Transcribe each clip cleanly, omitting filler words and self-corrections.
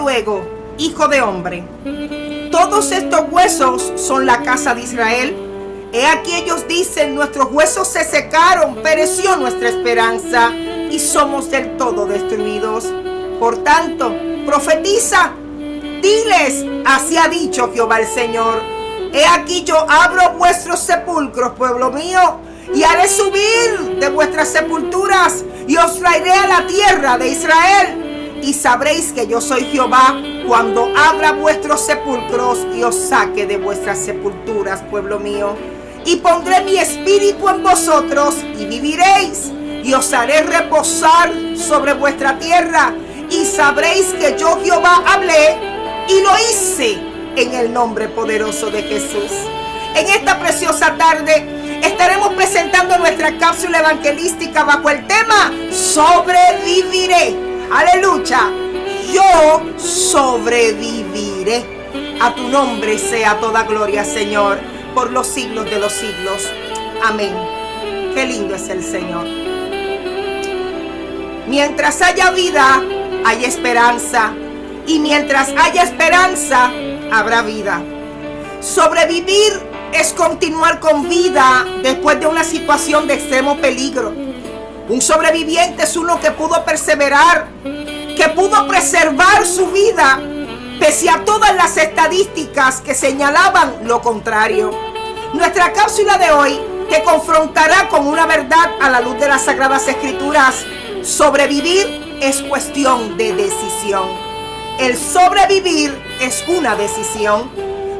luego, hijo de hombre, todos estos huesos son la casa de Israel. He aquí ellos dicen, nuestros huesos se secaron, pereció nuestra esperanza y somos del todo destruidos. Por tanto, profetiza, diles, así ha dicho Jehová el Señor. He aquí yo abro vuestros sepulcros, pueblo mío, y haré subir de vuestras sepulturas y os traeré a la tierra de Israel. Y sabréis que yo soy Jehová cuando abra vuestros sepulcros y os saque de vuestras sepulturas, pueblo mío. Y pondré mi espíritu en vosotros y viviréis, y os haré reposar sobre vuestra tierra. Y sabréis que yo Jehová hablé y lo hice en el nombre poderoso de Jesús. En esta preciosa tarde estaremos presentando nuestra cápsula evangelística bajo el tema Sobreviviré. Aleluya. Yo sobreviviré. A tu nombre sea toda gloria, Señor, por los siglos de los siglos. Amén. Qué lindo es el Señor. Mientras haya vida, hay esperanza. Y mientras haya esperanza, habrá vida. Sobrevivir es continuar con vida después de una situación de extremo peligro. Un sobreviviente es uno que pudo perseverar, que pudo preservar su vida, pese a todas las estadísticas que señalaban lo contrario. Nuestra cápsula de hoy te confrontará con una verdad a la luz de las Sagradas Escrituras. Sobrevivir es cuestión de decisión. El sobrevivir es una decisión.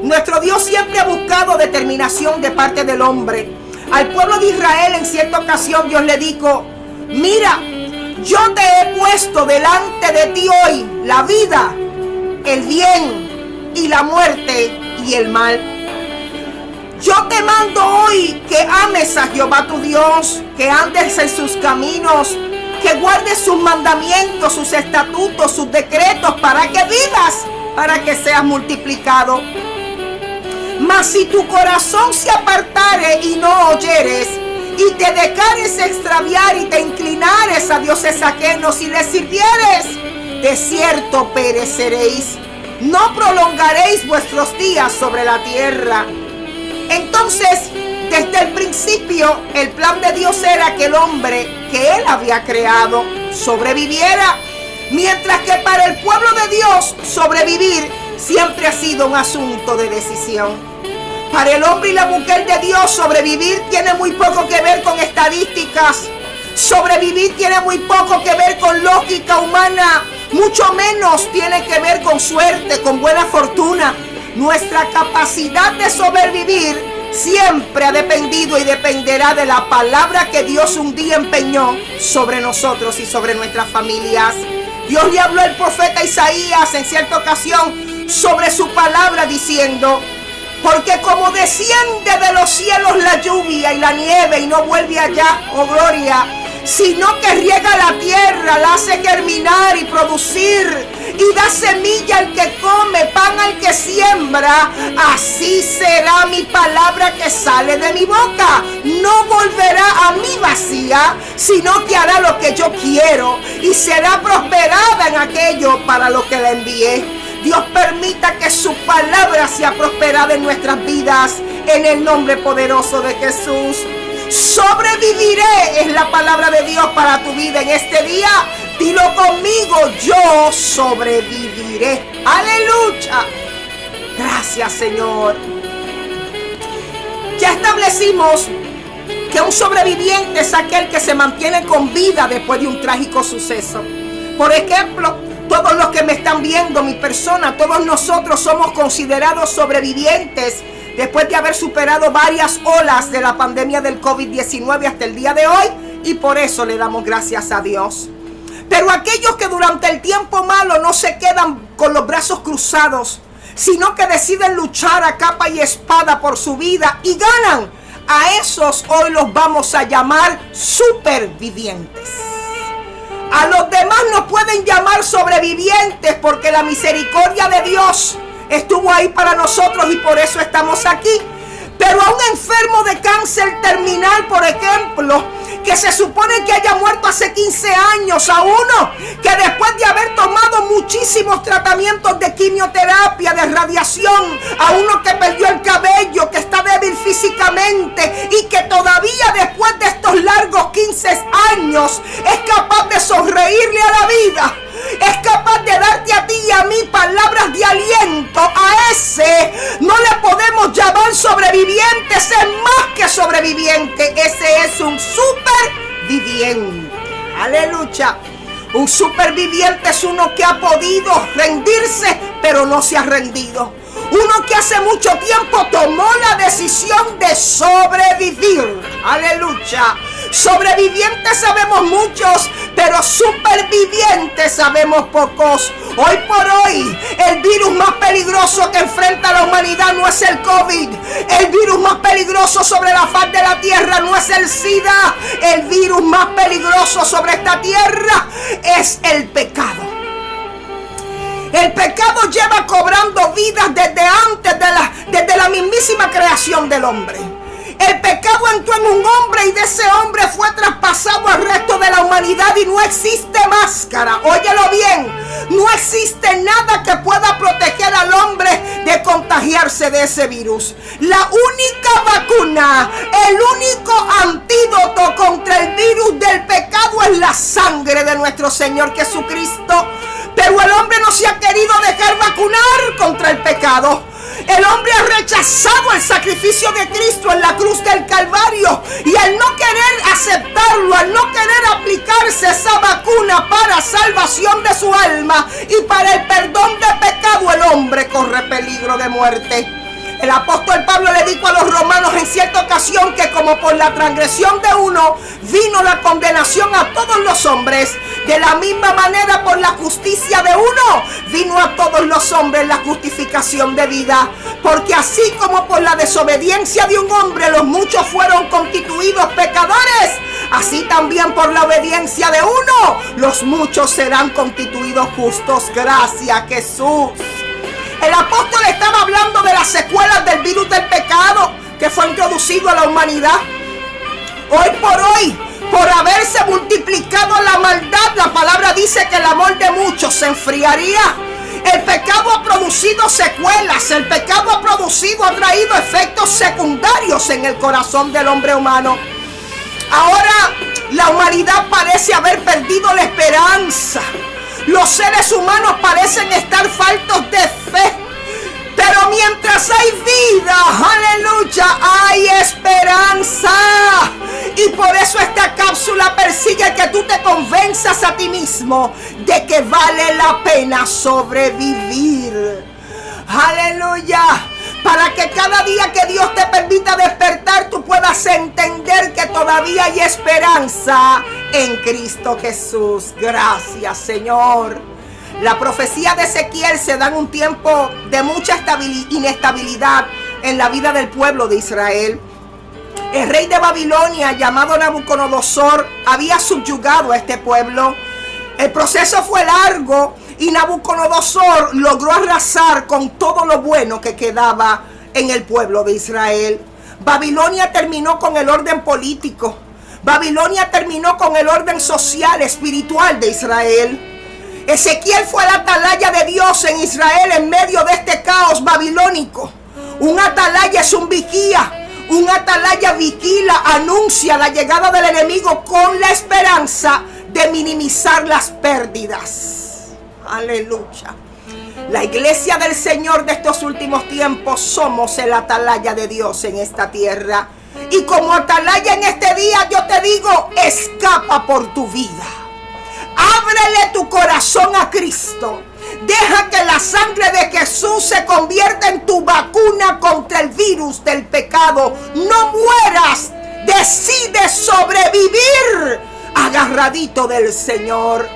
Nuestro Dios siempre ha buscado determinación de parte del hombre. Al pueblo de Israel en cierta ocasión Dios le dijo: mira, yo te he puesto delante de ti hoy la vida, el bien y la muerte y el mal. Yo te mando hoy que ames a Jehová tu Dios, que andes en sus caminos, que guardes sus mandamientos, sus estatutos, sus decretos, para que vivas, para que seas multiplicado. Mas si tu corazón se apartare y no oyeres, y te dejares extraviar y te inclinares a dioses ajenos y les sirvieres, de cierto pereceréis, no prolongaréis vuestros días sobre la tierra. Entonces, desde el principio, el plan de Dios era que el hombre que Él había creado sobreviviera, mientras que para el pueblo de Dios sobrevivir siempre ha sido un asunto de decisión. Para el hombre y la mujer de Dios, sobrevivir tiene muy poco que ver con estadísticas. Sobrevivir tiene muy poco que ver con lógica humana, mucho menos tiene que ver con suerte, con buena fortuna. Nuestra capacidad de sobrevivir siempre ha dependido y dependerá de la palabra que Dios un día empeñó sobre nosotros y sobre nuestras familias. Dios le habló al profeta Isaías en cierta ocasión sobre su palabra diciendo: porque como desciende de los cielos la lluvia y la nieve y no vuelve allá, oh gloria, sino que riega la tierra, la hace germinar y producir, y da semilla al que come, pan al que siembra, así será mi palabra que sale de mi boca. No volverá a mí vacía, sino que hará lo que yo quiero y será prosperada en aquello para lo que la envié. Dios permita que su palabra sea prosperada en nuestras vidas, en el nombre poderoso de Jesús. Sobreviviré es la palabra de Dios para tu vida en este día. Dilo conmigo: yo sobreviviré. Aleluya. Gracias, Señor. Ya establecimos que un sobreviviente es aquel que se mantiene con vida después de un trágico suceso. Por ejemplo, todos los que me están viendo, mi persona, todos nosotros somos considerados sobrevivientes después de haber superado varias olas de la pandemia del COVID-19 hasta el día de hoy, y por eso le damos gracias a Dios. Pero aquellos que durante el tiempo malo no se quedan con los brazos cruzados, sino que deciden luchar a capa y espada por su vida y ganan, a esos hoy los vamos a llamar supervivientes. A los demás nos pueden llamar sobrevivientes porque la misericordia de Dios estuvo ahí para nosotros y por eso estamos aquí. Pero a un enfermo de cáncer terminal, por ejemplo, que se supone que haya muerto hace 15 años, a uno que después de haber tomado muchísimos tratamientos de quimioterapia, de radiación, a uno que perdió el cabello, que está débil físicamente y que todavía después de estos largos 15 años es capaz de sonreírle a la vida, es capaz de darte a ti y a mí palabras de aliento. A ese no le podemos llamar sobreviviente, ese es más que sobreviviente, ese es un superviviente. Aleluya. Un superviviente es uno que ha podido rendirse, pero no se ha rendido. Uno que hace mucho tiempo tomó la decisión de sobrevivir. Aleluya. Sobrevivientes sabemos muchos, pero supervivientes sabemos pocos. Hoy por hoy, el virus más peligroso que enfrenta la humanidad no es el COVID. El virus más peligroso sobre la faz de la tierra no es el SIDA. El virus más peligroso sobre esta tierra es el pecado. El pecado lleva cobrando vidas desde antes desde la mismísima creación del hombre. El pecado entró en un hombre y de ese hombre fue traspasado al resto de la humanidad y no existe máscara. Óyelo bien, no existe nada que pueda proteger al hombre de contagiarse de ese virus. La única vacuna, el único antídoto contra el virus del pecado es la sangre de nuestro Señor Jesucristo. Pero el hombre no se ha querido dejar vacunar contra el pecado. El hombre ha rechazado el sacrificio de Cristo en la cruz del Calvario. Y al no querer aceptarlo, al no querer aplicarse esa vacuna para salvación de su alma y para el perdón de pecado, el hombre corre peligro de muerte. El apóstol Pablo le dijo a los romanos en cierta ocasión que como por la transgresión de uno vino la condenación a todos los hombres, de la misma manera por la justicia de uno vino a todos los hombres la justificación de vida. Porque así como por la desobediencia de un hombre los muchos fueron constituidos pecadores, así también por la obediencia de uno los muchos serán constituidos justos. Gracias, Jesús. El apóstol estaba hablando de las secuelas del virus del pecado que fue introducido a la humanidad. Hoy por hoy, por haberse multiplicado la maldad, la palabra dice que el amor de muchos se enfriaría. El pecado ha producido secuelas, el pecado ha traído efectos secundarios en el corazón del hombre humano. Ahora la humanidad parece haber perdido la esperanza. Los seres humanos parecen estar faltos de fe. Pero mientras hay vida, aleluya, hay esperanza. Y por eso esta cápsula persigue que tú te convenzas a ti mismo de que vale la pena sobrevivir. Aleluya. Para que cada día que Dios te permita despertar, tú puedas entender que todavía hay esperanza en Cristo Jesús. Gracias, Señor. La profecía de Ezequiel se da en un tiempo de mucha inestabilidad en la vida del pueblo de Israel. El rey de Babilonia, llamado Nabucodonosor, había subyugado a este pueblo. El proceso fue largo y Nabucodonosor logró arrasar con todo lo bueno que quedaba en el pueblo de Israel. Babilonia terminó con el orden político. Babilonia terminó con el orden social, espiritual de Israel. Ezequiel fue la atalaya de Dios en Israel en medio de este caos babilónico. Un atalaya es un vigía. Un atalaya vigila, anuncia la llegada del enemigo con la esperanza de minimizar las pérdidas. Aleluya. La iglesia del Señor de estos últimos tiempos somos el atalaya de Dios en esta tierra. Y como atalaya en este día yo te digo, escapa por tu vida. Ábrele tu corazón a Cristo. Deja que la sangre de Jesús se convierta en tu vacuna contra el virus del pecado. No mueras. Decide sobrevivir agarradito del Señor.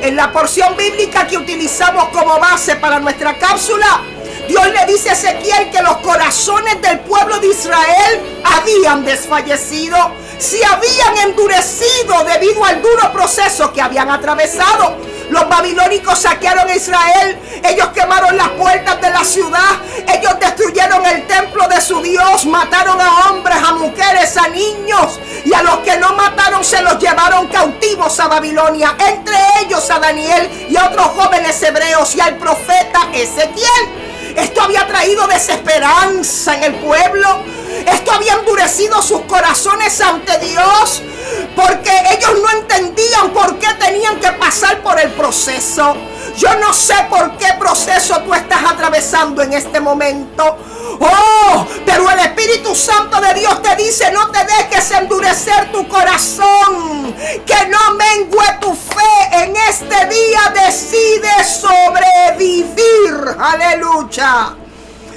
En la porción bíblica que utilizamos como base para nuestra cápsula, Dios le dice a Ezequiel que los corazones del pueblo de Israel habían desfallecido, se habían endurecido debido al duro proceso que habían atravesado. Los babilónicos saquearon a Israel, ellos quemaron las puertas de la ciudad, ellos destruyeron el templo de su Dios, mataron a hombres, a mujeres, a niños, y a los que no mataron se llevaron cautivos a Babilonia, entre ellos a Daniel y a otros jóvenes hebreos y al profeta Ezequiel. Esto había traído desesperanza en el pueblo. Esto había endurecido sus corazones ante Dios, porque ellos no entendían por qué tenían que pasar por el proceso. Yo no sé por qué proceso tú estás atravesando en este momento. Oh, pero el Espíritu Santo de Dios te dice: no te dejes endurecer tu corazón, que no mengue tu fe. En este día decide sobrevivir. Aleluya.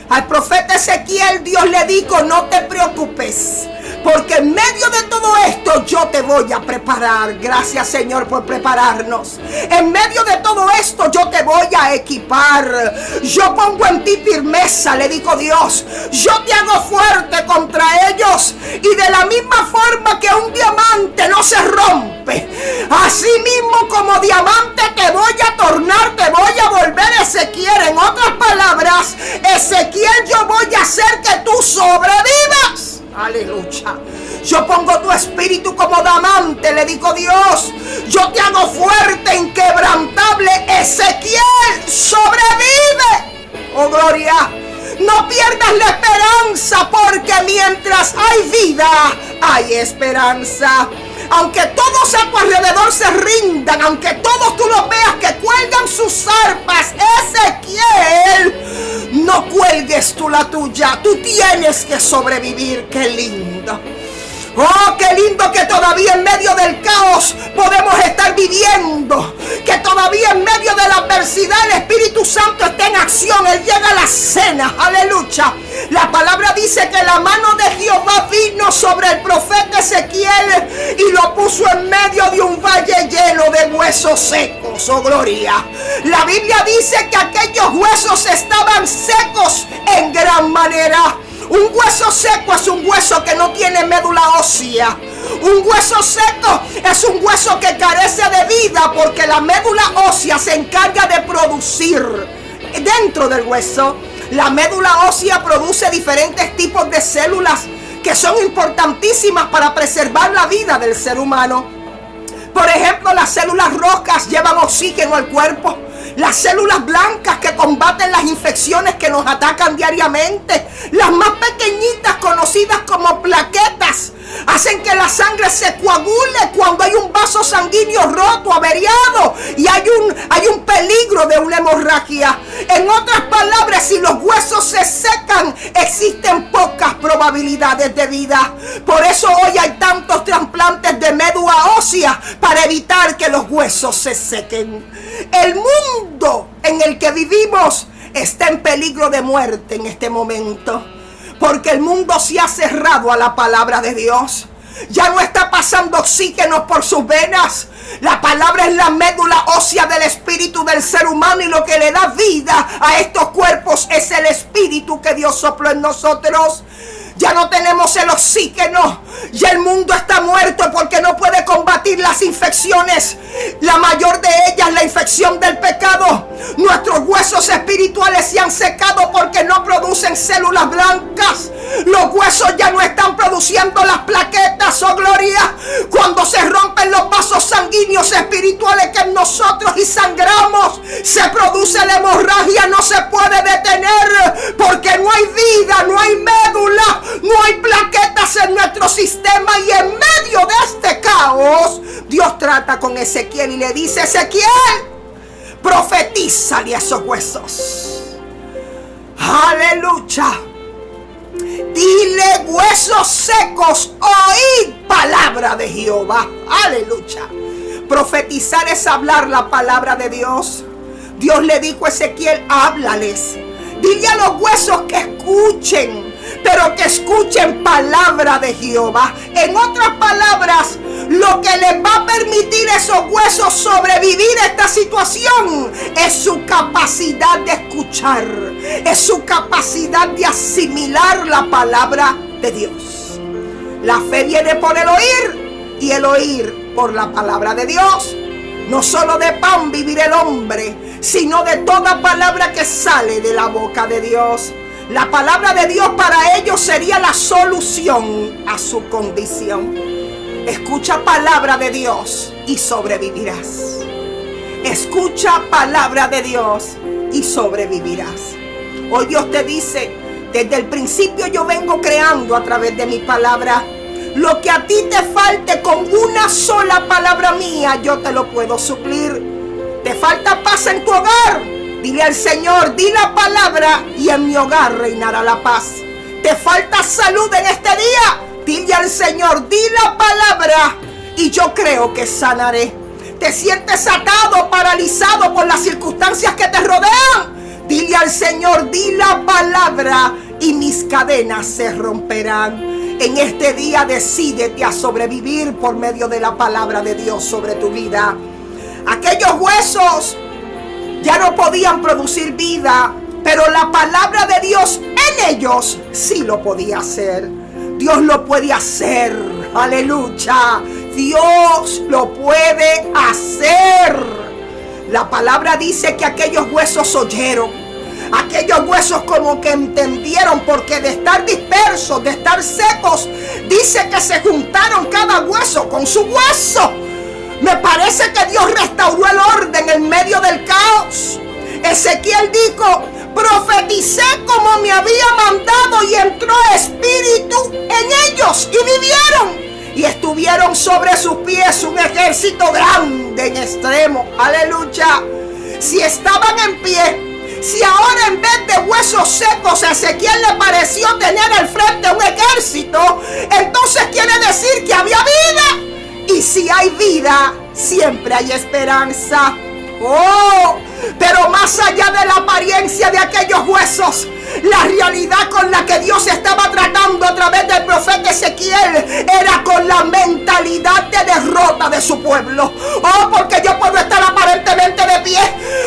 Al profeta Ezequiel Dios le dijo: no te preocupes, porque en medio de todo esto yo te voy a preparar. Gracias, Señor, por prepararnos. En medio de todo esto yo te voy a equipar. Yo pongo en ti firmeza, le dijo Dios. Yo te hago fuerte contra ellos. Y de la misma forma que un diamante no se rompe, así mismo como diamante te voy a tornar, te voy a volver, Ezequiel. En otras palabras, Ezequiel, yo voy a hacer que tú sobrevivas. Aleluya. Yo pongo tu espíritu como diamante, le dijo Dios. Yo te hago fuerte, inquebrantable. Ezequiel, sobrevive. Oh, gloria. No pierdas la esperanza, porque mientras hay vida, hay esperanza. Aunque todos a tu alrededor se rindan, aunque todos tú los veas que cuelgan sus arpas, Ezequiel, no cuelgues tú la tuya. Tú tienes que sobrevivir. ¡Qué lindo! Oh, qué lindo que todavía en medio del caos podemos estar viviendo. Que todavía en medio de la adversidad el Espíritu Santo está en acción. Él llega a la cena. Aleluya. La palabra dice que la mano de Jehová vino sobre el profeta Ezequiel y lo puso en medio de un valle lleno de huesos secos. Oh, gloria. La Biblia dice que aquellos huesos estaban secos en gran manera. Un hueso seco es un hueso que no tiene médula ósea. Un hueso seco es un hueso que carece de vida, porque la médula ósea se encarga de producir dentro del hueso. La médula ósea produce diferentes tipos de células que son importantísimas para preservar la vida del ser humano. Por ejemplo, las células rojas llevan oxígeno al cuerpo. Las células blancas que combaten las infecciones que nos atacan diariamente. Las más pequeñitas, conocidas como plaquetas, hacen que la sangre se coagule cuando hay un vaso sanguíneo roto, averiado, y hay un peligro de una hemorragia. En otras palabras, si los huesos se secan, existen pocas probabilidades de vida. Por eso hoy hay tantos trasplantes de médula ósea, para evitar que los huesos se sequen. El mundo en el que vivimos está en peligro de muerte en este momento, porque el mundo se ha cerrado a la palabra de Dios. Ya no está pasando oxígeno por sus venas. La palabra es la médula ósea del espíritu del ser humano, y lo que le da vida a estos cuerpos es el espíritu que Dios sopló en nosotros. Ya no tenemos el oxígeno. Ya el mundo está muerto porque no puede combatir las infecciones. La mayor de ellas, la infección del pecado. Nuestros huesos espirituales se han secado porque no producen células blancas. Los huesos ya no están produciendo las plaquetas, oh gloria. Cuando se rompen los vasos sanguíneos espirituales que en nosotros y sangramos, se produce la hemorragia. No se puede detener porque no hay vida, no hay médula, no hay plaquetas en nuestro sistema. Y en medio de este caos, Dios trata con Ezequiel y le dice: Ezequiel, profetízale a esos huesos. Aleluya. Dile: huesos secos, oíd palabra de Jehová. Aleluya. Profetizar es hablar la palabra de Dios. Dios le dijo a Ezequiel: háblales. Dile a los huesos que escuchen, pero que escuchen palabra de Jehová. En otras palabras, lo que les va a permitir a esos huesos sobrevivir esta situación es su capacidad de escuchar, es su capacidad de asimilar la palabra de Dios. La fe viene por el oír, y el oír por la palabra de Dios. No solo de pan vivirá el hombre, sino de toda palabra que sale de la boca de Dios. La palabra de Dios para ellos sería la solución a su condición. Escucha palabra de Dios y sobrevivirás. Escucha palabra de Dios y sobrevivirás. Hoy Dios te dice, desde el principio yo vengo creando a través de mi palabra. Lo que a ti te falte con una sola palabra mía, yo te lo puedo suplir. Te falta paz en tu hogar. Dile al Señor, di la palabra y en mi hogar reinará la paz. Te falta salud en este día. Dile al Señor, di la palabra y yo creo que sanaré. Te sientes atado, paralizado por las circunstancias que te rodean. Dile al Señor, di la palabra y mis cadenas se romperán. En este día decídete a sobrevivir por medio de la palabra de Dios sobre tu vida. Aquellos huesos ya no podían producir vida, pero la palabra de Dios en ellos sí lo podía hacer. Dios lo puede hacer. Aleluya. Dios lo puede hacer. La palabra dice que aquellos huesos oyeron. Aquellos huesos como que entendieron, porque de estar dispersos, de estar secos, dice que se juntaron cada hueso con su hueso. Me parece que Dios restauró el orden en medio del caos. Ezequiel dijo, profeticé como me había mandado y entró espíritu en ellos y vivieron. Y estuvieron sobre sus pies un ejército grande en extremo. Aleluya. Si estaban en pie, si ahora en vez de huesos secos a Ezequiel le pareció tener al frente un ejército, entonces quiere decir que había vida. Y si hay vida, siempre hay esperanza. Oh, pero más allá de la apariencia de aquellos huesos, la realidad con la que Dios estaba tratando a través del profeta Ezequiel era con la mentalidad de derrota de su pueblo. Oh, porque yo puedo estar aparentemente de pie,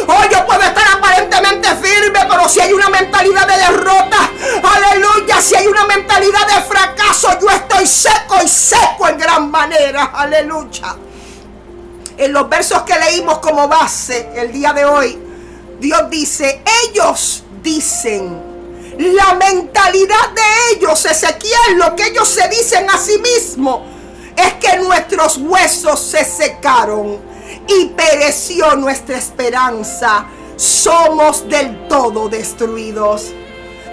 oh, yo puedo estar aparentemente firme, pero si hay una mentalidad de derrota, aleluya, si hay una mentalidad de fracaso, yo estoy seco y seco en gran manera. Aleluya. En los versos que leímos como base el día de hoy, Dios dice, ellos dicen, la mentalidad de ellos, Ezequiel, lo que ellos se dicen a sí mismos, es que nuestros huesos se secaron y pereció nuestra esperanza. Somos del todo destruidos.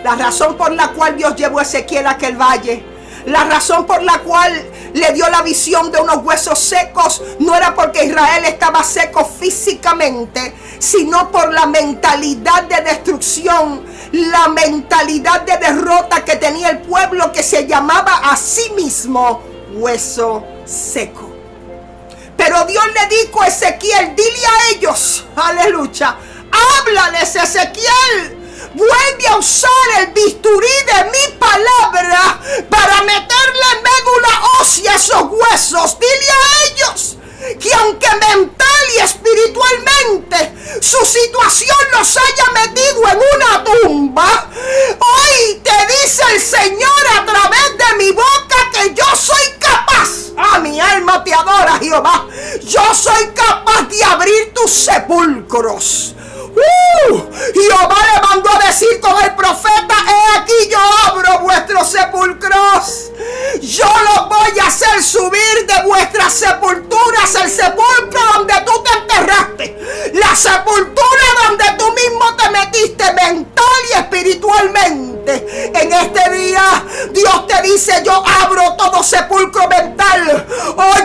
La razón por la cual Dios llevó a Ezequiel a aquel valle, la razón por la cual le dio la visión de unos huesos secos, no era porque Israel estaba seco físicamente, sino por la mentalidad de destrucción, la mentalidad de derrota que tenía el pueblo, que se llamaba a sí mismo hueso seco. Pero Dios le dijo a Ezequiel, dile a ellos, aleluya, háblales, Ezequiel. Vuelve a usar el bisturí de mi palabra para meterle médula ósea a esos huesos. Dile a ellos que aunque mental y espiritualmente su situación los haya metido en una tumba, hoy te dice el Señor a través de mi boca que yo soy capaz. Ah, mi alma te adora, Jehová. Yo soy capaz de abrir tus sepulcros. Jehová le mandó a decir con el profeta, he aquí yo abro vuestros sepulcros. Yo los voy a hacer subir de vuestras sepulturas, el sepulcro donde tú te enterraste, la sepultura donde tú mismo te metiste mental y espiritualmente. En este día Dios te dice, yo abro todo sepulcro mental,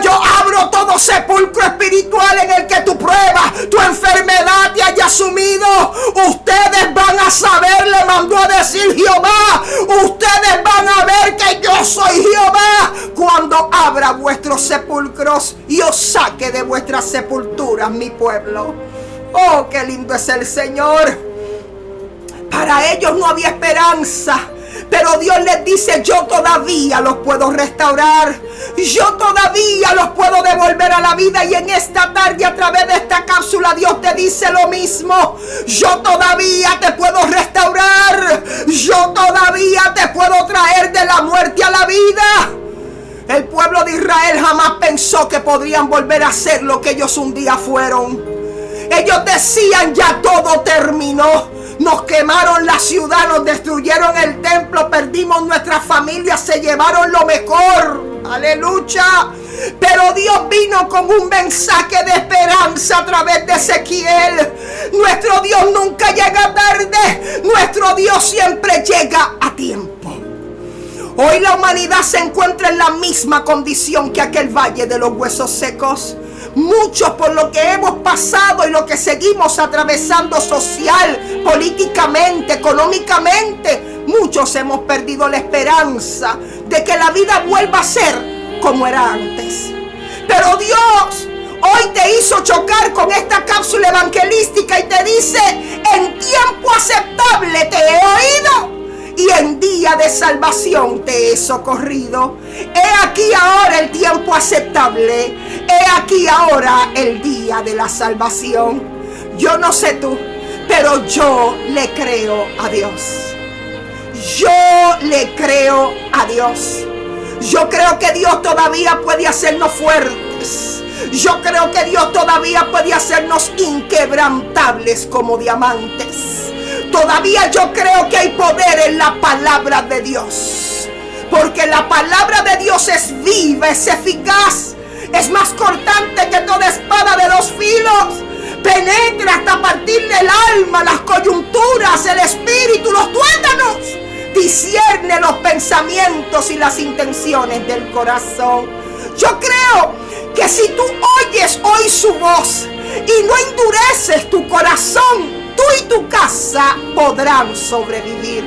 yo abro todo sepulcro espiritual en el que tu prueba, tu enfermedad te haya sumido. Ustedes van a saber, le mandó a decir Jehová, ustedes van a ver que yo soy Jehová cuando abra vuestros sepulcros y os saque de vuestras sepulturas, mi pueblo. Oh, qué lindo es el Señor. Para ellos no había esperanza, pero Dios les dice, yo todavía los puedo restaurar, yo todavía los puedo devolver a la vida. Y en esta tarde, a través de esta cápsula, Dios te dice lo mismo. Yo todavía te puedo restaurar, yo todavía te puedo traer de la muerte a la vida. El pueblo de Israel jamás pensó que podrían volver a ser lo que ellos un día fueron. Ellos decían, ya todo terminó. Nos quemaron la ciudad, nos destruyeron el templo, perdimos nuestras familias, se llevaron lo mejor. Aleluya. Pero Dios vino con un mensaje de esperanza a través de Ezequiel. Nuestro Dios nunca llega tarde. Nuestro Dios siempre llega a tiempo. Hoy la humanidad se encuentra en la misma condición que aquel valle de los huesos secos. Muchos, por lo que hemos pasado y lo que seguimos atravesando social, políticamente, económicamente, muchos hemos perdido la esperanza de que la vida vuelva a ser como era antes. Pero Dios hoy te hizo chocar con esta cápsula evangelística y te dice: en tiempo aceptable te he oído y en día de salvación te he socorrido. He aquí ahora el tiempo aceptable. He aquí ahora el día de la salvación. Yo no sé tú, pero yo le creo a Dios. Yo le creo a Dios. Yo creo que Dios todavía puede hacernos fuertes. Yo creo que Dios todavía puede hacernos inquebrantables como diamantes. Todavía yo creo que hay poder en la palabra de Dios. Porque la palabra de Dios es viva, es eficaz. Es más cortante que toda espada de dos filos. Penetra hasta partirle el alma, las coyunturas, el espíritu, los tuétanos. Discierne los pensamientos y las intenciones del corazón. Yo creo que si tú oyes hoy su voz y no endureces tu corazón, tú y tu casa podrán sobrevivir.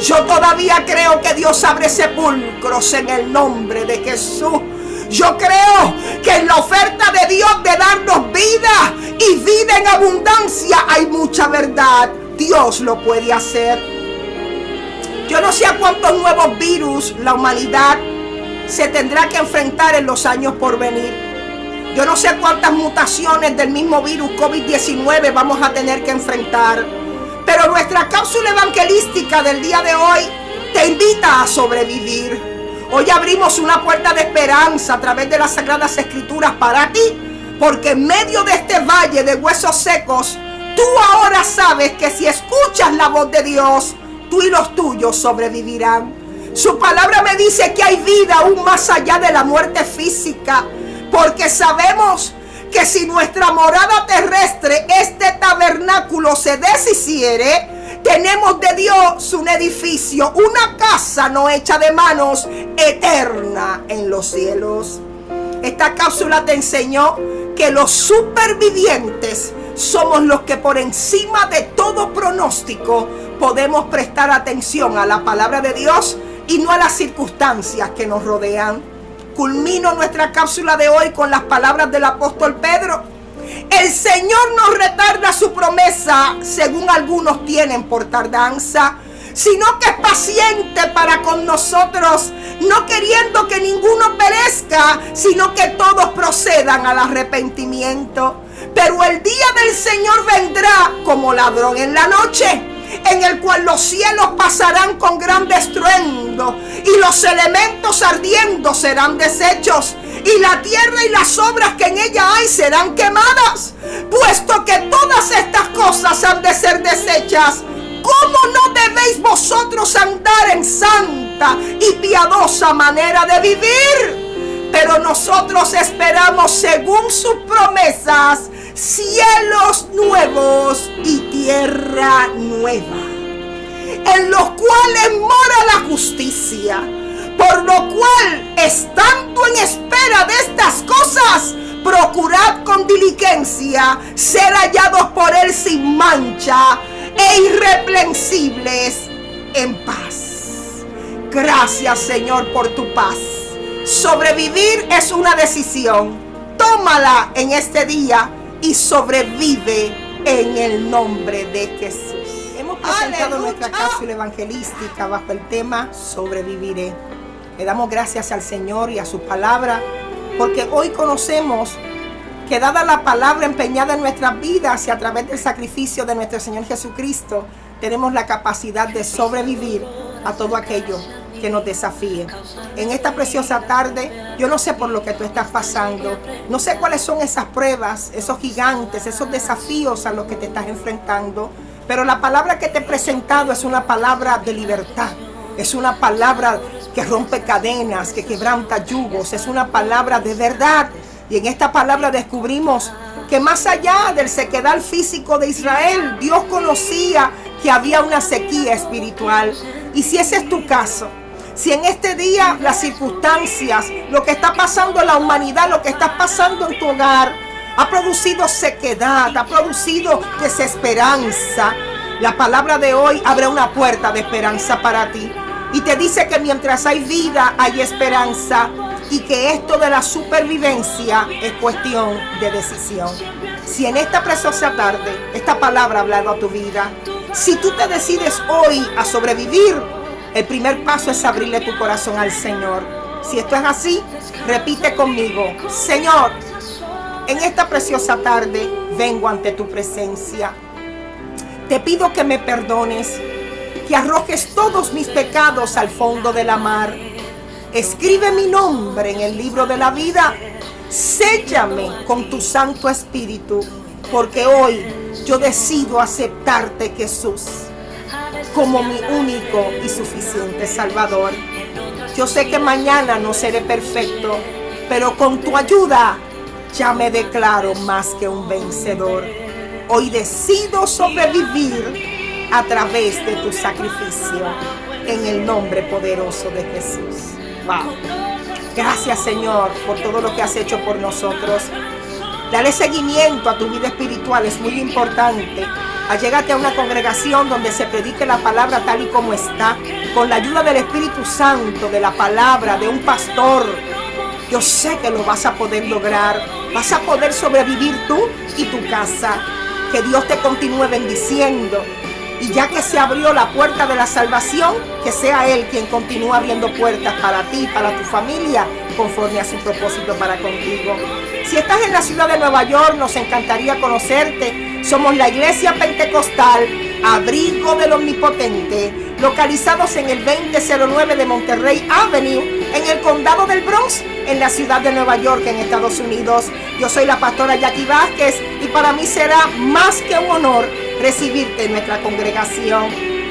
Yo todavía creo que Dios abre sepulcros en el nombre de Jesús. Yo creo que en la oferta de Dios de darnos vida y vida en abundancia hay mucha verdad. Dios lo puede hacer. Yo no sé a cuántos nuevos virus la humanidad se tendrá que enfrentar en los años por venir. Yo no sé cuántas mutaciones del mismo virus COVID-19 vamos a tener que enfrentar. Pero nuestra cápsula evangelística del día de hoy te invita a sobrevivir. Hoy abrimos una puerta de esperanza a través de las Sagradas Escrituras para ti. Porque en medio de este valle de huesos secos, tú ahora sabes que si escuchas la voz de Dios, tú y los tuyos sobrevivirán. Su palabra me dice que hay vida aún más allá de la muerte física. Porque sabemos que si nuestra morada terrestre, este tabernáculo, se deshiciere, tenemos de Dios un edificio, una casa no hecha de manos, eterna en los cielos. Esta cápsula te enseñó que los supervivientes somos los que por encima de todo pronóstico podemos prestar atención a la palabra de Dios y no a las circunstancias que nos rodean. Culmino nuestra cápsula de hoy con las palabras del apóstol Pedro. El Señor no retarda su promesa, según algunos tienen por tardanza, sino que es paciente para con nosotros, no queriendo que ninguno perezca, sino que todos procedan al arrepentimiento. Pero el día del Señor vendrá como ladrón en la noche, en el cual los cielos pasarán con gran estruendo y los elementos ardiendo serán deshechos y la tierra y las obras que en ella hay serán quemadas. Puesto que todas estas cosas han de ser deshechas, ¿cómo no debéis vosotros andar en santa y piadosa manera de vivir? Pero nosotros esperamos, según sus promesas, cielos nuevos y tierra nueva, en los cuales mora la justicia. Por lo cual, estando en espera de estas cosas, procurad con diligencia ser hallados por él sin mancha e irreprensibles en paz. Gracias, Señor, por tu paz. Sobrevivir es una decisión. Tómala en este día y sobrevive en el nombre de Jesús. Hemos presentado nuestra cápsula evangelística bajo el tema Sobreviviré. Le damos gracias al Señor y a su palabra, porque hoy conocemos que dada la palabra empeñada en nuestras vidas y a través del sacrificio de nuestro Señor Jesucristo, tenemos la capacidad de sobrevivir a todo aquello que nos desafíe. En esta preciosa tarde, yo no sé por lo que tú estás pasando, no sé cuáles son esas pruebas, esos gigantes, esos desafíos a los que te estás enfrentando, Pero la palabra que te he presentado es una palabra de libertad. Es una palabra que rompe cadenas, que quebranta yugos. Es una palabra de verdad. Y en esta palabra descubrimos que más allá del sequedal físico de Israel, Dios conocía que había una sequía espiritual. Y si ese es tu caso, si en este día las circunstancias, lo que está pasando en la humanidad, lo que está pasando en tu hogar, ha producido sequedad, ha producido desesperanza, la palabra de hoy abre una puerta de esperanza para ti. Y te dice que mientras hay vida, hay esperanza. Y que esto de la supervivencia es cuestión de decisión. Si en esta preciosa tarde esta palabra ha hablado a tu vida, si tú te decides hoy a sobrevivir, el primer paso es abrirle tu corazón al Señor. Si esto es así, repite conmigo: Señor, en esta preciosa tarde vengo ante tu presencia. Te pido que me perdones, que arrojes todos mis pecados al fondo de la mar. Escribe mi nombre en el libro de la vida. Séllame con tu Santo Espíritu, porque hoy yo decido aceptarte, Jesús, como mi único y suficiente Salvador. Yo sé que mañana no seré perfecto, pero con tu ayuda ya me declaro más que un vencedor. Hoy decido sobrevivir a través de tu sacrificio, en el nombre poderoso de Jesús. Wow. Gracias, Señor, por todo lo que has hecho por nosotros. Dale seguimiento a tu vida espiritual, es muy importante. Allégate a una congregación donde se predique la palabra tal y como está, con la ayuda del Espíritu Santo, de la palabra, de un pastor. Yo sé que lo vas a poder lograr. Vas a poder sobrevivir tú y tu casa. Que Dios te continúe bendiciendo. Y ya que se abrió la puerta de la salvación, que sea Él quien continúe abriendo puertas para ti, para tu familia, conforme a su propósito para contigo. Si estás en la ciudad de Nueva York, nos encantaría conocerte. Somos la Iglesia Pentecostal Abrigo del Omnipotente, localizados en el 2009 de Monterrey Avenue, en el condado del Bronx, en la ciudad de Nueva York, en Estados Unidos. Yo soy la pastora Jackie Vázquez y para mí será más que un honor recibirte en nuestra congregación.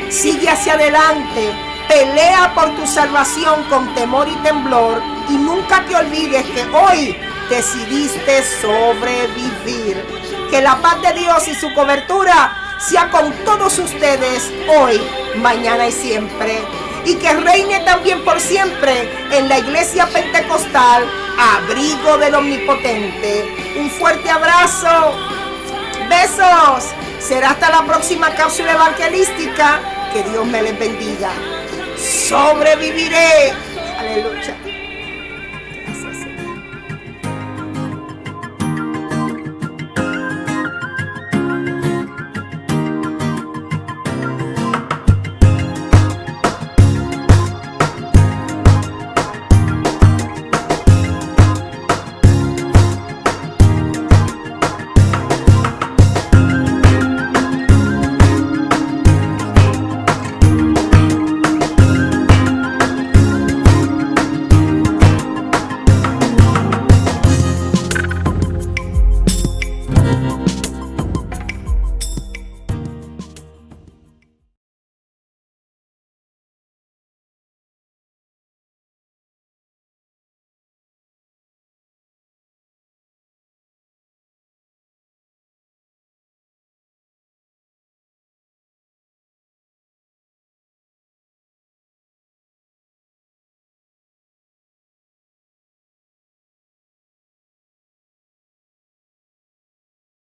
Sigue hacia adelante, pelea por tu salvación con temor y temblor, y nunca te olvides que hoy decidiste sobrevivir. Que la paz de Dios y su cobertura sea con todos ustedes hoy, mañana y siempre. Y que reine también por siempre en la Iglesia Pentecostal Abrigo del Omnipotente. Un fuerte abrazo. Besos. Será hasta la próxima cápsula evangelística. Que Dios me les bendiga. Sobreviviré. Aleluya.